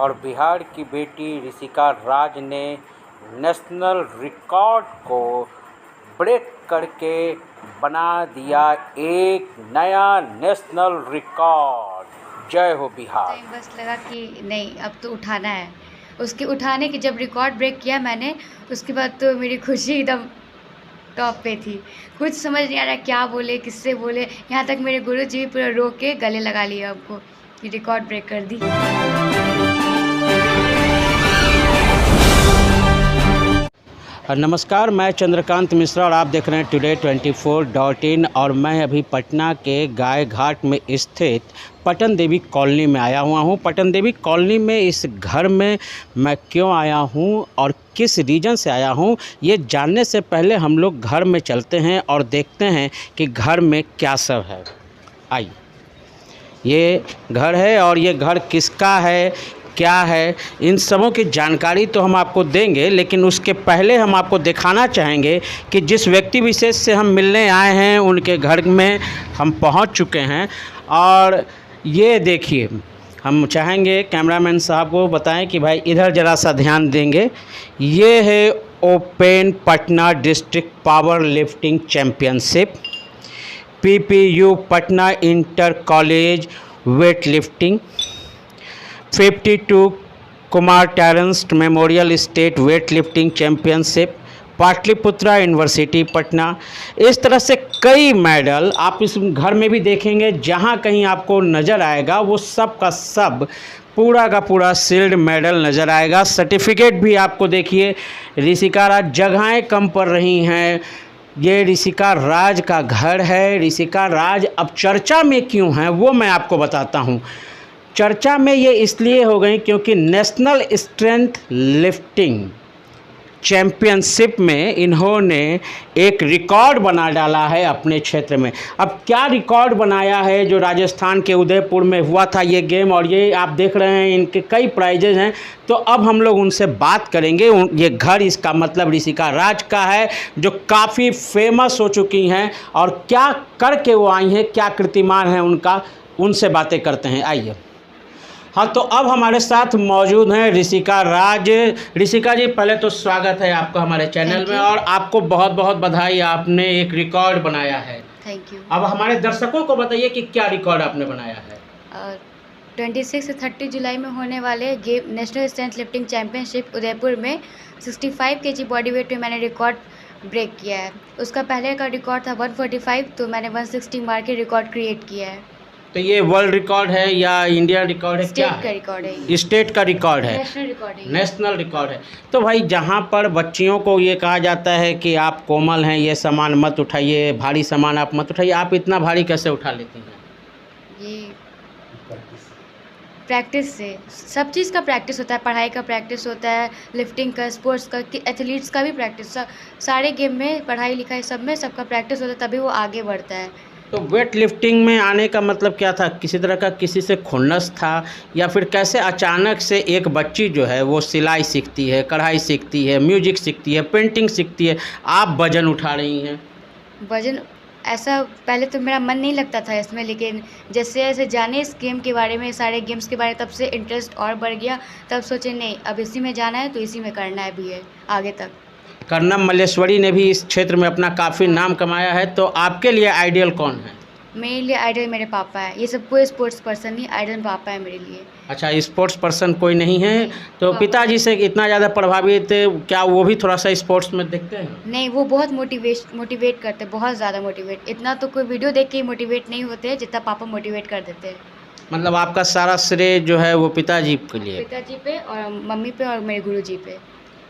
और बिहार की बेटी ऋषिका राज ने नेशनल रिकॉर्ड को ब्रेक करके बना दिया एक नया नेशनल रिकॉर्ड। जय हो बिहार। टाइम बस लगा कि नहीं अब तो उठाना है। उसके उठाने के जब रिकॉर्ड ब्रेक किया मैंने, उसके बाद तो मेरी खुशी एकदम टॉप पे थी। कुछ समझ नहीं आ रहा क्या बोले, किससे बोले। यहाँ तक मेरे गुरुजी पूरा रो के गले लगा लिया हमको कि रिकॉर्ड ब्रेक कर दी। नमस्कार, मैं चंद्रकांत मिश्रा और आप देख रहे हैं टुडे 24.in। और मैं अभी पटना के गाय घाट में स्थित पटन देवी कॉलोनी में आया हुआ हूं। पटन देवी कॉलोनी में इस घर में मैं क्यों आया हूं और किस रीज़न से आया हूं, ये जानने से पहले हम लोग घर में चलते हैं और देखते हैं कि घर में क्या सब है। आइए, ये घर है और ये घर किसका है, क्या है, इन सबों की जानकारी तो हम आपको देंगे, लेकिन उसके पहले हम आपको दिखाना चाहेंगे कि जिस व्यक्ति विशेष से हम मिलने आए हैं उनके घर में हम पहुंच चुके हैं। और ये देखिए, हम चाहेंगे कैमरामैन साहब को बताएं कि भाई इधर ज़रा सा ध्यान देंगे। ये है open Patna district power lifting championship, PPU Patna inter college weight lifting, 52 Kumar Terrence memorial state weight lifting championship, Pataliputra university Patna. इस तरह से कई मेडल आप इस घर में भी देखेंगे। जहां कहीं आपको नज़र आएगा वो सब का सब पूरा का पूरा सील्ड मेडल नज़र आएगा। सर्टिफिकेट भी आपको देखिए। ऋषिका राज जगहें कम पड़ रही हैं। ये ऋषिका राज का घर है। ऋषिका राज अब चर्चा में क्यों हैं वो मैं आपको बताता हूँ। चर्चा में ये इसलिए हो गई क्योंकि नेशनल स्ट्रेंथ लिफ्टिंग चैम्पियनशिप में इन्होंने एक रिकॉर्ड बना डाला है अपने क्षेत्र में। अब क्या रिकॉर्ड बनाया है, जो राजस्थान के उदयपुर में हुआ था ये गेम, और ये आप देख रहे हैं इनके कई प्राइजेज हैं। तो अब हम लोग उनसे बात करेंगे। ये घर, इसका मतलब ऋषिका राज का है, जो काफ़ी फेमस हो चुकी हैं और क्या करके वो आई हैं, क्या कीर्तिमान है उनका, उनसे बातें करते हैं। आइए। हाँ, तो अब हमारे साथ मौजूद हैं ऋषिका राज। ऋषिका जी, पहले तो स्वागत है आपका हमारे चैनल में, और आपको बहुत बहुत बधाई, आपने एक रिकॉर्ड बनाया है। Thank you. अब हमारे दर्शकों को बताइए कि क्या रिकॉर्ड आपने बनाया है। 26 से 30 जुलाई में होने वाले game national strength lifting championship Udaipur में 65 kg बॉडी वेट में मैंने रिकॉर्ड ब्रेक किया है। उसका पहले का रिकॉर्ड था 145, तो मैंने 160 मार के रिकॉर्ड क्रिएट किया है। तो ये वर्ल्ड रिकॉर्ड है या इंडिया रिकॉर्ड है? स्टेट क्या का रिकॉर्ड है? स्टेट का रिकॉर्ड है, नेशनल रिकॉर्ड है। नेशनल रिकॉर्ड है। तो भाई, जहाँ पर बच्चियों को ये कहा जाता है कि आप कोमल हैं, ये सामान मत उठाइए, भारी सामान आप मत उठाइए, आप इतना भारी कैसे उठा लेती हैं? ये प्रैक्टिस से, सब चीज़ का प्रैक्टिस होता है। पढ़ाई का प्रैक्टिस होता है, लिफ्टिंग का, स्पोर्ट्स का, एथलीट्स का भी प्रैक्टिस। सारे गेम में, पढ़ाई लिखाई सब में सबका प्रैक्टिस होता है, तभी वो आगे बढ़ता है। तो वेट लिफ्टिंग में आने का मतलब क्या था? किसी तरह का किसी से खुन्नस था, या फिर कैसे अचानक से एक बच्ची जो है वो सिलाई सीखती है, कढ़ाई सीखती है, म्यूजिक सीखती है, पेंटिंग सीखती है, आप वजन उठा रही हैं? वजन ऐसा पहले तो मेरा मन नहीं लगता था इसमें, लेकिन जैसे जैसे जाने इस गेम के बारे में, सारे गेम्स के बारे में, तब से इंटरेस्ट और बढ़ गया। तब सोचे नहीं, अब इसी में जाना है तो इसी में करना है भी है आगे तक। कर्नम मल्लेश्वरी ने भी इस क्षेत्र में अपना काफ़ी नाम कमाया है। तो आपके लिए आइडियल कौन है? मेरे लिए आइडल मेरे पापा है। ये सब कोई स्पोर्ट्स पर्सन नहीं, आइडल पापा है मेरे लिए। अच्छा, स्पोर्ट्स पर्सन कोई नहीं है? तो पिताजी से इतना ज़्यादा प्रभावित, क्या वो भी थोड़ा सा स्पोर्ट्स में देखते हैं? नहीं, वो बहुत मोटिवेट करते हैं, बहुत ज़्यादा मोटिवेट। इतना तो कोई वीडियो देख के मोटिवेट नहीं होते जितना पापा मोटिवेट कर देते हैं। मतलब आपका सारा श्रेय जो है वो पिताजी के लिए? पिताजी पे और मम्मी पे और मेरे गुरुजी पे।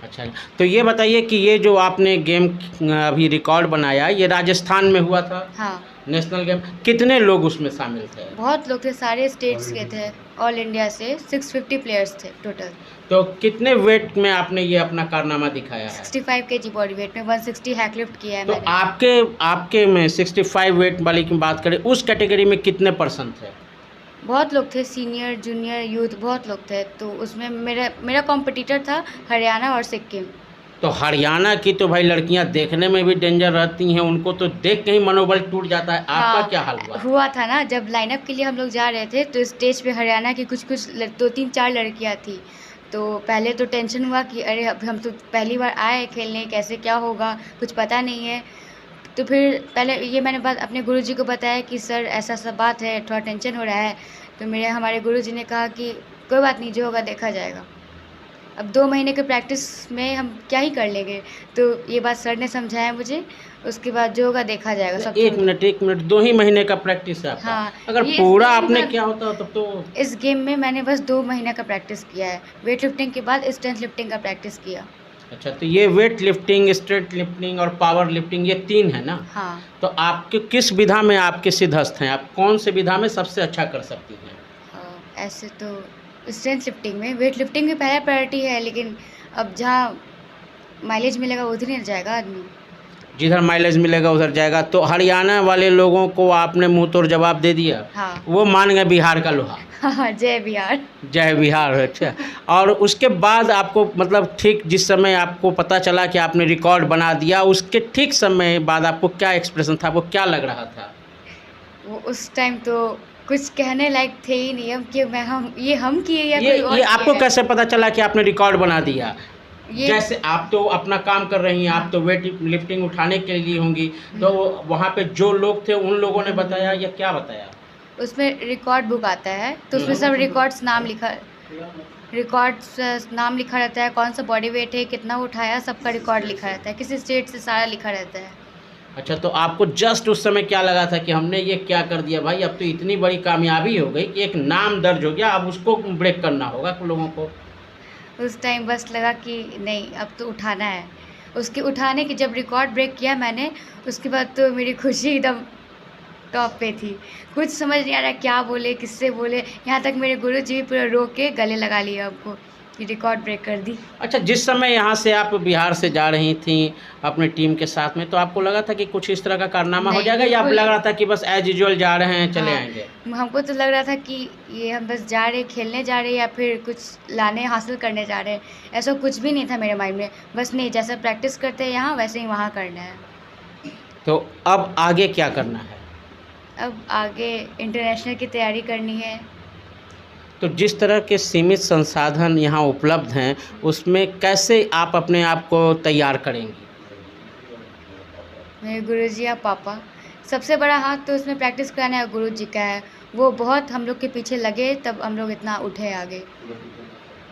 अच्छा, तो ये बताइए कि ये जो आपने गेम अभी रिकॉर्ड बनाया, ये राजस्थान में हुआ था? हाँ, नेशनल गेम। कितने लोग उसमें शामिल थे? बहुत लोग थे, सारे स्टेट्स के थे, ऑल इंडिया से 650 प्लेयर्स थे टोटल। तो कितने वेट में आपने ये अपना कारनामा दिखाया है? 65 kg बॉडी वेट में 160 हैक लिफ्ट किया है तो मैंने। आपके में 65 वेट वाली की बात करें, उस कैटेगरी में कितने पर्सन थे? बहुत लोग थे, सीनियर, जूनियर, यूथ, बहुत लोग थे। तो उसमें मेरा कॉम्पिटिटर था हरियाणा और सिक्किम। तो हरियाणा की तो भाई लड़कियां देखने में भी डेंजर रहती हैं, उनको तो देख के ही मनोबल टूट जाता है। आपका हाँ, क्या हाल हुआ? हुआ था ना, जब लाइनअप के लिए हम लोग जा रहे थे तो स्टेज पे हरियाणा की कुछ कुछ 2-3-4 लड़कियां थी। तो पहले तो टेंशन हुआ कि अरे अब हम तो पहली बार आए हैं खेलने, कैसे क्या होगा, कुछ पता नहीं है। तो फिर पहले ये मैंने बात अपने गुरुजी को बताया कि सर ऐसा बात है, थोड़ा टेंशन हो रहा है। तो हमारे गुरुजी ने कहा कि कोई बात नहीं, जो होगा देखा जाएगा। अब 2 महीने के प्रैक्टिस में हम क्या ही कर लेंगे। तो ये बात सर ने समझाया मुझे, उसके बाद जो होगा देखा जाएगा। सब एक मिनट, 2 ही महीने का प्रैक्टिस है आपका? हाँ, अगर ये पूरा इस आपने गेम क्या होता तब तो। इस गेम में मैंने बस 2 महीने का प्रैक्टिस किया है। वेट लिफ्टिंग के बाद स्ट्रेंथ लिफ्टिंग का प्रैक्टिस किया। अच्छा, तो ये वेट लिफ्टिंग, स्ट्रेट लिफ्टिंग और पावर लिफ्टिंग, ये 3 है ना? हाँ। तो आपके किस विधा में आपके सिद्धहस्त हैं? आप कौन से विधा में सबसे अच्छा कर सकती हैं? ऐसे तो स्ट्रेंथ लिफ्टिंग में, वेट लिफ्टिंग में पहला प्रायोरिटी है, लेकिन अब जहाँ माइलेज मिलेगा उधर ही जाएगा आदमी। जिधर माइलेज मिलेगा उधर जाएगा। तो हरियाणा वाले लोगों को आपने मुंह तोड़ जवाब दे दिया। हाँ। वो मान गए बिहार का लोहा। हाँ, जय बिहार। जय बिहार। अच्छा, और उसके बाद आपको मतलब ठीक जिस समय आपको पता चला कि आपने रिकॉर्ड बना दिया, उसके ठीक समय बाद आपको क्या एक्सप्रेशन था, आपको क्या लग रहा था? वो उस टाइम तो कुछ कहने लायक थे ही नहीं हम कि हम किए या ये कोई और ये आपको किए। कैसे पता चला कि आपने रिकॉर्ड बना दिया? ये जैसे आप तो अपना काम कर रही हैं, आप तो वेट लिफ्टिंग उठाने के लिए होंगी, तो वहाँ पे जो लोग थे उन लोगों ने बताया या क्या बताया? उसमें रिकॉर्ड बुक आता है, तो उसमें सब रिकॉर्ड्स नाम लिखा रहता है, कौन सा बॉडी वेट है, कितना उठाया, सबका रिकॉर्ड लिखा रहता है, किसी स्टेट से सारा लिखा रहता है। अच्छा, तो आपको जस्ट उस समय क्या लगा था कि हमने ये क्या कर दिया भाई, अब तो इतनी बड़ी कामयाबी हो गई कि एक नाम दर्ज हो गया, अब उसको ब्रेक करना होगा कुछ लोगों को? उस टाइम बस लगा कि नहीं, अब तो उठाना है। उसके उठाने की जब रिकॉर्ड ब्रेक किया मैंने, उसके बाद तो मेरी खुशी एकदम टॉप पे थी। कुछ समझ नहीं आ रहा क्या बोले, किससे बोले, यहाँ तक मेरे गुरुजी भी पूरा रो के गले लगा लिया हमको कि रिकॉर्ड ब्रेक कर दी। अच्छा, जिस समय यहाँ से आप बिहार से जा रही थी अपने टीम के साथ में, तो आपको लगा था कि कुछ इस तरह का कारनामा हो नहीं, जाएगा, या आप बिल्कुल लग रहा था कि बस एज यूजुअल जा रहे हैं, चले हाँ, आएंगे? हमको तो लग रहा था कि ये हम बस जा रहे, खेलने जा रहे, या फिर कुछ लाने हासिल करने जा रहे हैं। ऐसा कुछ भी नहीं था मेरे माइंड में, बस नहीं, जैसा प्रैक्टिस करते हैं यहाँ वैसे ही वहाँ करना है। तो अब आगे क्या करना है? अब आगे इंटरनेशनल की तैयारी करनी है। तो जिस तरह के सीमित संसाधन यहाँ उपलब्ध हैं, उसमें कैसे आप अपने आप को तैयार करेंगी? मेरे गुरुजी या पापा, सबसे बड़ा हाथ तो उसमें प्रैक्टिस कराने का गुरुजी का है। वो बहुत हम लोग के पीछे लगे, तब हम लोग इतना उठे आगे।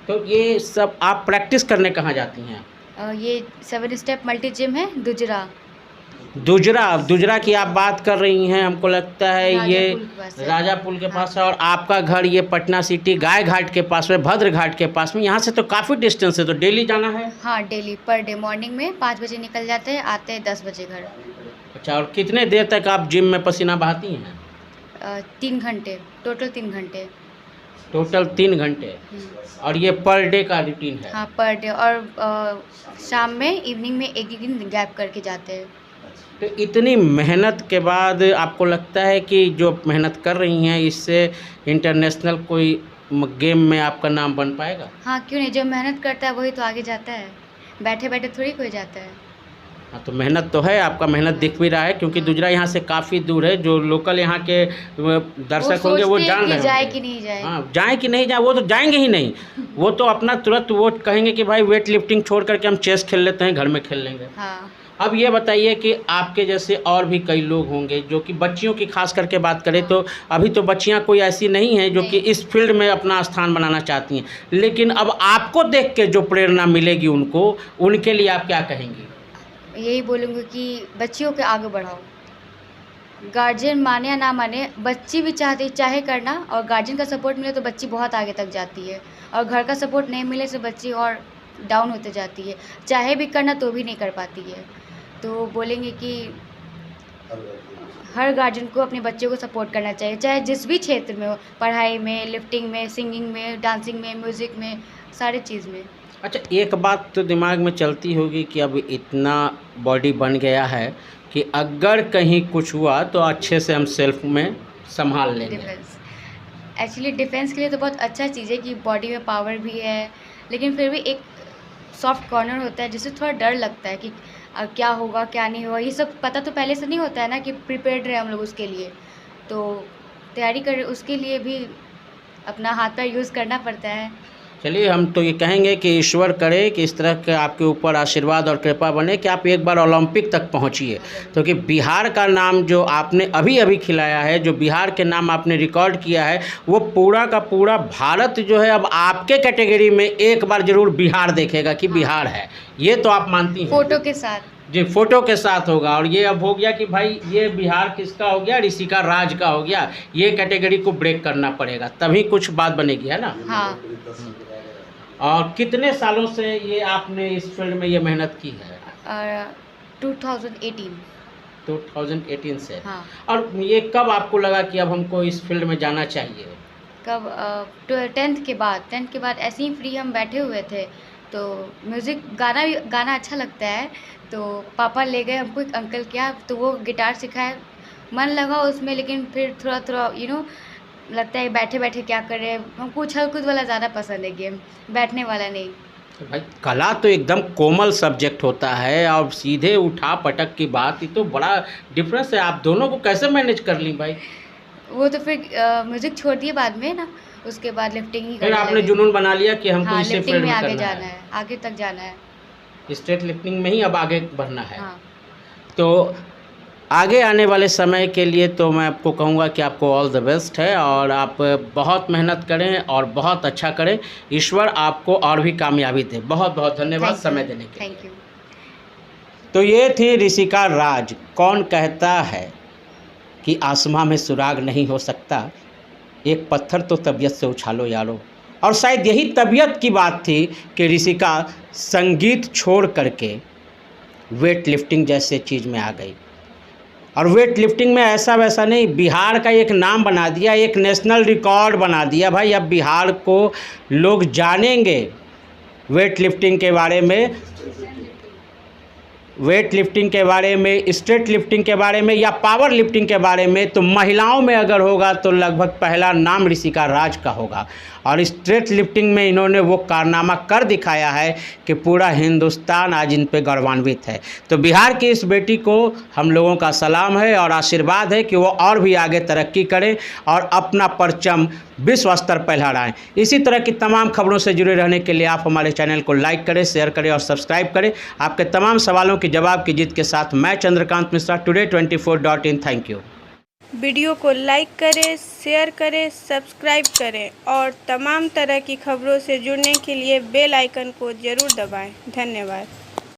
तो ये सब आप प्रैक्टिस करने कहाँ जाती हैं? ये 7 स्टेप मल्टी जिम है, दुजरा। दुजरा की आप बात कर रही हैं, हमको लगता है ये राजापुल के पास है। राजापुल के पास है, और आपका घर ये पटना सिटी गाय घाट के पास में, भद्र घाट के पास में। यहाँ से तो काफ़ी डिस्टेंस है, तो डेली जाना है? हाँ, डेली पर डे मॉर्निंग में 5 बजे निकल जाते हैं, आते हैं 10 बजे घर। अच्छा, और कितने देर तक आप जिम में पसीना बहाती हैं? 3 घंटे, टोटल 3 घंटे। टोटल 3 घंटे? और ये पर डे का रूटीन है? हाँ, पर डे, और शाम में, इवनिंग में एक दिन गैप करके जाते हैं। तो इतनी मेहनत के बाद आपको लगता है कि जो मेहनत कर रही हैं इससे इंटरनेशनल कोई गेम में आपका नाम बन पाएगा? हाँ, क्यों नहीं, जो मेहनत करता है वही तो आगे जाता है, बैठे बैठे थोड़ी कोई जाता है। हाँ, तो मेहनत तो है, आपका मेहनत दिख भी रहा है, क्योंकि दुजरा यहाँ से काफ़ी दूर है। जो लोकल यहाँ के दर्शक होंगे वो जान रहे जाए होंगे। कि नहीं जाए। हाँ, जाए कि नहीं जाए, वो तो जाएंगे ही नहीं। वो तो अपना तुरंत वो कहेंगे कि भाई वेट लिफ्टिंग छोड़ करके हम चेस खेल लेते हैं, घर में खेल लेंगे। हाँ। अब ये बताइए कि आपके जैसे और भी कई लोग होंगे जो कि बच्चियों की खास करके बात करें तो अभी तो बच्चियां कोई ऐसी नहीं हैं जो कि इस फील्ड में अपना स्थान बनाना चाहती हैं, लेकिन अब आपको देख के जो प्रेरणा मिलेगी उनको, उनके लिए आप क्या कहेंगी? यही बोलूँगी कि बच्चियों के आगे बढ़ाओ। गार्जियन माने या ना माने, बच्ची भी चाहे करना, और गार्जियन का सपोर्ट मिले तो बच्ची बहुत आगे तक जाती है, और घर का सपोर्ट नहीं मिले तो बच्ची और डाउन होते जाती है। चाहे भी करना तो भी नहीं कर पाती है। तो बोलेंगे कि हर गार्जियन को अपने बच्चों को सपोर्ट करना चाहिए, चाहे जिस भी क्षेत्र में हो, पढ़ाई में, लिफ्टिंग में, सिंगिंग में, डांसिंग में, म्यूज़िक में, सारे चीज़ में। अच्छा, एक बात तो दिमाग में चलती होगी कि अब इतना बॉडी बन गया है कि अगर कहीं कुछ हुआ तो अच्छे से हम सेल्फ में संभाल लेंगे। डिफेंस, एक्चुअली डिफेंस के लिए तो बहुत अच्छा चीज़ है कि बॉडी में पावर भी है, लेकिन फिर भी एक सॉफ्ट कॉर्नर होता है जिससे थोड़ा डर लगता है कि क्या होगा क्या नहीं होगा, ये सब पता तो पहले से नहीं होता है ना कि प्रिपेयर्ड रहे हम लोग उसके लिए, तो तैयारी कर उसके लिए भी अपना हाथ पैर यूज़ करना पड़ता है। चलिए, हम तो ये कहेंगे कि ईश्वर करे कि इस तरह के आपके ऊपर आशीर्वाद और कृपा बने कि आप एक बार ओलंपिक तक पहुंचिए, क्योंकि बिहार का नाम जो आपने अभी अभी खिलाया है, जो बिहार के नाम आपने रिकॉर्ड किया है, वो पूरा का पूरा भारत जो है अब आपके कैटेगरी में एक बार जरूर बिहार देखेगा कि बिहार है। ये तो आप मानती हैं? फोटो के साथ जी, फोटो के साथ होगा। और ये अब हो गया कि भाई ये बिहार किसका हो गया, ऋषिका राज का हो गया। ये कैटेगरी को ब्रेक करना पड़ेगा तभी कुछ बात बनेगी, है ना? हाँ। और कितने सालों से ये आपने इस फील्ड में ये मेहनत की है? 2018 2018 से। हाँ। और ये कब आपको लगा कि अब हमको इस फील्ड में जाना चाहिए? कब 10th के बाद ऐसे ही फ्री हम बैठे हुए थे, तो म्यूज़िक गाना अच्छा लगता है, तो पापा ले गए हमको एक अंकल के यहाँ, तो वो गिटार सिखाए, मन लगा उसमें, लेकिन फिर थोड़ा लगता है बैठे बैठे क्या कर रहे हैं। हमको उछल कूद वाला ज़्यादा पसंद है गेम, बैठने वाला नहीं। तो भाई कला तो एकदम कोमल सब्जेक्ट होता है, और सीधे उठा पटक की बात, ये तो बड़ा डिफरेंस है। आप दोनों को कैसे मैनेज कर ली भाई? वो तो फिर म्यूज़िक छोड़ दिए बाद में ना, उसके बाद लिफ्टिंग ही फिर करने आपने लगे। जुनून बना लिया कि हमको हाँ, इसी लिफ्टिंग फील्ड में में आगे करना जाना है, है, आगे तक जाना है। स्टेट लिफ्टिंग में ही अब आगे बढ़ना है। हाँ। तो आगे आने वाले समय के लिए तो मैं आपको कहूँगा कि आपको ऑल द बेस्ट है, और आप बहुत मेहनत करें और बहुत अच्छा करें। ईश्वर आपको और भी कामयाबी दे। बहुत बहुत धन्यवाद समय देने के लिए। Thank you. तो ये थी ऋषिका राज। कौन कहता है कि आसमां में सुराग नहीं हो सकता, एक पत्थर तो तबीयत से उछालो यारो। और शायद यही तबीयत की बात थी कि ऋषिका संगीत छोड़ करके वेट लिफ्टिंग जैसे चीज़ में आ गई। और वेट लिफ्टिंग में ऐसा वैसा नहीं, बिहार का एक नाम बना दिया, एक नेशनल रिकॉर्ड बना दिया। भाई अब बिहार को लोग जानेंगे वेट लिफ्टिंग के बारे में, वेट लिफ्टिंग के बारे में, स्ट्रेट लिफ्टिंग के बारे में, या पावर लिफ्टिंग के बारे में। तो महिलाओं में अगर होगा तो लगभग पहला नाम ऋषिका राज का होगा। और स्ट्रेट लिफ्टिंग में इन्होंने वो कारनामा कर दिखाया है कि पूरा हिंदुस्तान आज इन पे गौरवान्वित है। तो बिहार की इस बेटी को हम लोगों का सलाम है और आशीर्वाद है कि वो और भी आगे तरक्की करें और अपना परचम विश्व स्तर पर लहराएं। इसी तरह की तमाम खबरों से जुड़े रहने के लिए आप हमारे चैनल को लाइक करें, शेयर करें और सब्सक्राइब करें। आपके तमाम सवालों के जवाब की जीत के साथ मैं Chandrakant Mishra, today24.in। Thank you. Video को लाइक करें, शेयर करें, सब्सक्राइब करें और तमाम तरह की खबरों से जुड़ने के लिए बेल आइकन को ज़रूर दबाएं। धन्यवाद।